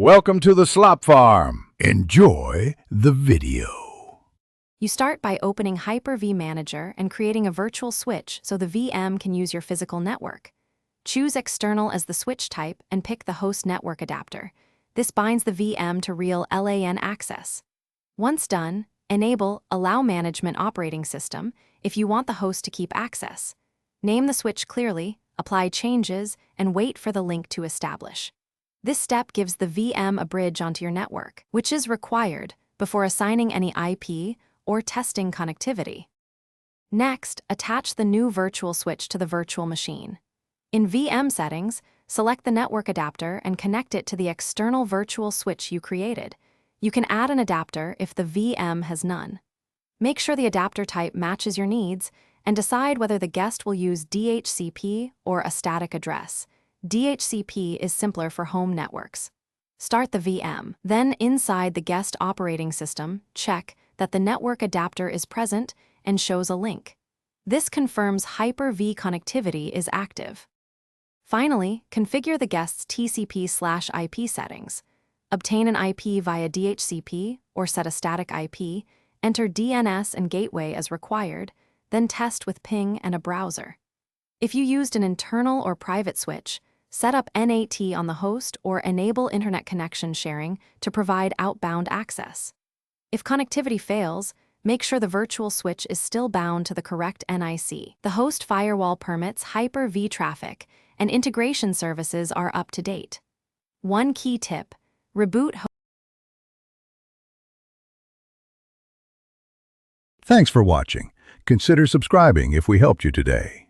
Welcome to the Slop Farm. Enjoy the video. You start by opening Hyper-V Manager and creating a virtual switch so the VM can use your physical network. Choose External as the switch type and pick the host network adapter. This binds the VM to real LAN access. Once done, enable Allow Management Operating System if you want the host to keep access. Name the switch clearly, apply changes, and wait for the link to establish. This step gives the VM a bridge onto your network, which is required before assigning any IP or testing connectivity. Next, attach the new virtual switch to the virtual machine. In VM settings, select the network adapter and connect it to the external virtual switch you created. You can add an adapter if the VM has none. Make sure the adapter type matches your needs and decide whether the guest will use DHCP or a static address. DHCP is simpler for home networks. Start the VM. Then, inside the guest operating system, check that the network adapter is present and shows a link. This confirms Hyper-V connectivity is active. Finally, configure the guest's TCP/IP settings. Obtain an IP via DHCP or set a static IP, enter DNS and gateway as required, then test with ping and a browser. If you used an internal or private switch, set up NAT on the host or enable internet connection sharing to provide outbound access. If connectivity fails, make sure the virtual switch is still bound to the correct NIC. The host firewall permits Hyper-V traffic, and integration services are up to date. One key tip: reboot host. Thanks for watching. Consider subscribing if we helped you today.